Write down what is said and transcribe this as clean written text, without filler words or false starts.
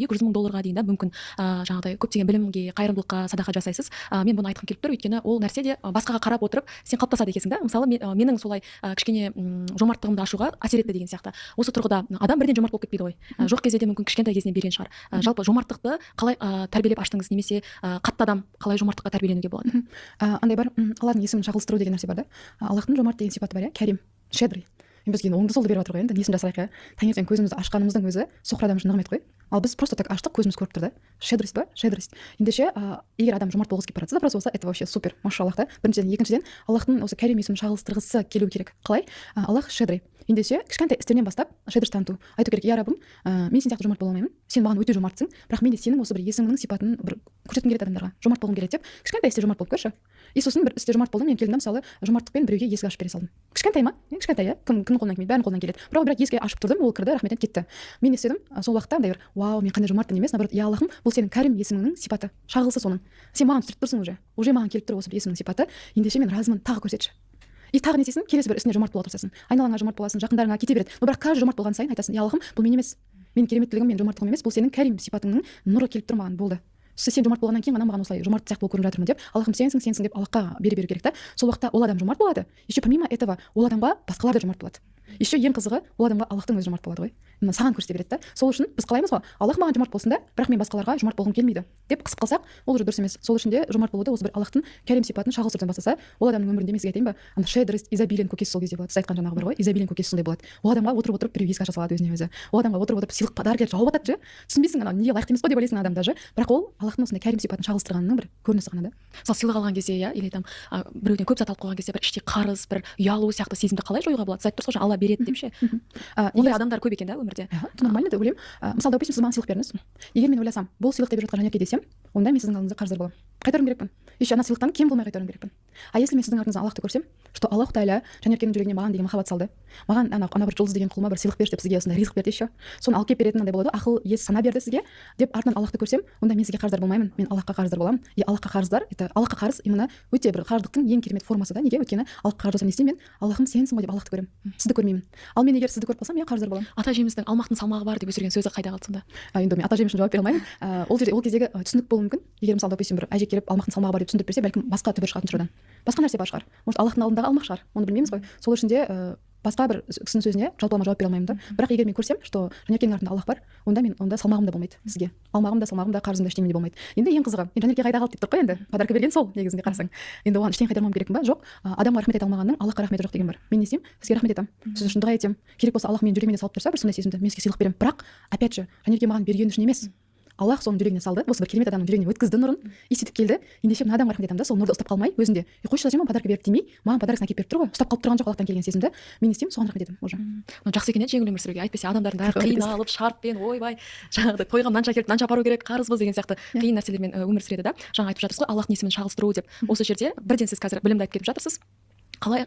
$200,000 дейін да мүмкін жаңағыдай көптеген білімге, қайырымдылыққа садақа жасайсыз. Мен бұны айтқым келіп тұр, өйткені ол нәрсе де басқаға қарап отырып сен қалыптасады екенсің да. Мысалы менің солай кішкене жомарттығымды ашуға әсер етті деген сияқты. Осы тұрғыда адам бірден жомарт болып кетпейді ғой. Жоқ кезде де мүмкін кішкентай кезінен берген шығар. Жалпы жомарттықты қалай тәрбиелеп аштыңыз, немесе қатты адам қалай жомарттыққа тәрбиеленуге болады? Андай бар, Алланың есімін шағылыстыру деген нәрсе бар да. Аллахтың жомарт деген сипаты бар, Кәрим, щедрый. Бізге оңды солды беріп жатыр ғой, енді несін жасайық, таңертең көзімізді ашқанымыздың өзі соқыр адам үшін нығмет қой. Ал біз просто так аштық, көзіміз көріп тұрды. Щедрость ба? Щедрость. Ендеше, егер адам жомарт болғысы келіп жатса, болса, это вообще супер, машаллах да. Біріншіден, екіншіден, Аллахтың осы Кәрим есімін шағылыстырғысы келу керек. Қалай? Аллах щедрый. Ендеше, кішкентай істерінен бастап щедрость таныту. Айту керек, я раббым, мен сен сияқты жомарт бола алмаймын. Сен маған өте жомартсың, бірақ мен де сенің осы бір есіміңнің сипатын бір көрсеткім келеді адамдарға. Жомарт болғым келеді деп, кішкентай істе жомарт болып көрші. И сосын бір істе жомарт болдым, мен келдім, мысалы, жомарттықпен біреуге есік ашып бере салдым. Кішкентай ма? Кішкентай, кімнің қолынан келмейді, бәрінің қолынан келеді. Бірақ есікті ашып тұрдым, ол кірді, рахмет кетті. Мен істедім, сол уақытта андай бір, вау, мен қандай жомартпын емес, наоборот, я Аллахым, бұл сенің Кәрим есіміңнің сипаты. Шағылысы соның. Сен маған түсіріп тұрсың уже маған келіп тұр осы есімнің сипаты. Ендеше мен разымын, тағы көрсетші. И тағы не істейсің? Келесі бір ісіне жомарт бола тұрсың. Айналаңа жомарт боласың, жақындарыңа кете береді. Но бірақ каждый жомарт болған сайын айтасың, я Аллахым, бұл мен емес. Менің кереметтілігім, мен жомарттығым емес, бұл сенің Кәрим сипатыңның нұры келіп тұр маған, болды. Сен жомарт болғаннан кейін ғана маған осылай жомарт сияқты болып көрініп жатырмын деп, Аллахым сенсің деп Аллахқа беру керек та. Сол уақытта ол адам жомарт болады. Еще помимо этого, ол адамға басқалар да жомарт болады. Еще ең қызығы, ол адамға Аллахтың өзі жомарт болады ғой. Саған көрсете береді да. Сол үшін біз қалаймыз ғой, Аллах маған жомарт болсын да, бірақ мен басқаларға жомарт болғым келмейді деп қысып қалсақ, ол уже дұрыс емес. Сол үшін де жомарт болуды осы бір Аллахтың Кәрим сипатын шағылыстырудан бастаса, ол адамның өмірінде мен сізге айтайын ба, ана щедрость, изобилиен көкесі сол кезде болады. Сіз айтқан жаңағы бар ғой, изобилиен көкесі сондай болады. Ол адамға отырып біреу есік аша салады өзіне өзі. Ол адамға отырып сыйлық подарок етіп жауап атады. Түсінбейсің, ана неге лайықты емес қой деп ойлайсың адам даже. Бірақ ол Аллахтың осындай Кәрим сипатын шағылыстырғанның бір көрінісі ғана да. Мысалы сыйлық алған кезде, или там біреуден көп зат алып қойған кезде бір іште қарыз, бір ұялу сияқты сезімді қалай жоюға болады? Сіз айтып тұрсыз ғой, Алла береді деп ше. Ондай адамдар көп екен да өмірде. Нормально деп ойлаймын. Мысалы, допустим, сіз маған сыйлық бердіңіз. Егер мен ойласам, бұл сыйлықты беріп жатқан Жанерке десем, онда мен сіздің алдыңызда қарыздар боламын. Қайтаруым керекпін. Еще ана сыйлықтан кем болмай қайтаруым керекпін. А если мен сіздің артыңыздан Аллахты көрсем, что Аллах Тағала Жанеркенің жүрегіне маған деген махаббат салды. Маған ана бір жұлдыз деген құлыма бір сыйлық берші деп сізге осындай ризық берді еще. Соны алып келіп беретін андай болады, ақыл ес сана берді сізге деп артынан Аллахты көрсем, онда мен сізге қарыздар болмаймын. Мен Аллахқа қарыздар боламын. И Аллахқа қарыздар, это Аллахқа қарыз именно өте бір қарыздықтың ең керемет формасы да. Неге? Өйткені Аллахқа қарыз жасап не істеймін мен? Аллахым сенсің ғой деп Аллахты көремін. Сізді көрмеймін. Ал мен егер сізді көріп қалсам, мен қарыздар боламын. Ата әжеміздің алмақтың салмағы бар деп өсірген сөзі қайда қалды сонда? Енді мен ата әжем үшін жауап бере алмаймын. Ол кездегі түсінік болуы мүмкін. Егер мысалы допустим бір әже келіп алмақтың салмағы бар деп түсіндіріп берсе, бәлкім басқа түбір шығатын шығар. Басқа нәрсе бар шығар. Может Аллахтың алдындағы алмақ шығар. Оны білмейміз ғой. Сол үшін де басқа бір кісінің сөзіне жалпылама жауап бере алмаймын да. Бірақ егер мен көрсем, что Жанеркенің артында Аллах бар, онда салмағым да болмайды сізге. Алмағым да, салмағым да, қарызым да ештеңе де болмайды. Енді ең қызығы, мен Жанерке қайда қалды деп тұр ғой енді. Подарка берген сол негізінде қарасаң. Енді оған ештеңе қайтармауым керекпін ба? Жоқ. Адамға рахмет ете алмағанның Аллахқа рахметі жоқ деген бар. Мен не істеймін? Сізге рахмет етемін. Сіз үшін дұға етемін. Керек болса Аллах менің жүрегіме салып тұрса, бір сондай сезімді мен сізге сыйлық беремін. Бірақ опять же, Жанерке маған бергені үшін емес. Аллах соның жүрегіне салды, осы бір керемет адамның жүрегіне өткізді нұрын, и сөйтіп келді. Ендеше мына адамға рахмет етемін да, сол нұрды ұстап қалмай, өзінде. Қойшы әжем подарка берді демей, маған подаркасын әкеліп беріп тұр ғой. Ұстап қалып тұрған жоқ Аллахтан келген сезімді. Мен не істеймін? Соған рахмет етемін уже. Жақсы екен жеңіл өмір сүруге. Әйтпесе адамдардың бәрі қиналып, шарппен, ойбай, жаңағыдай тойға нанша келіп, нанша апару керек, қарызбыз деген сияқты қиын нәрселермен өмір сүреді да. Жаңа айтып жатырсыз ғой, Аллахтың есімін шағылыстыру деп. Осы жерде бірден сіз қазір білімді айтып кетіп жатырсыз. Қалай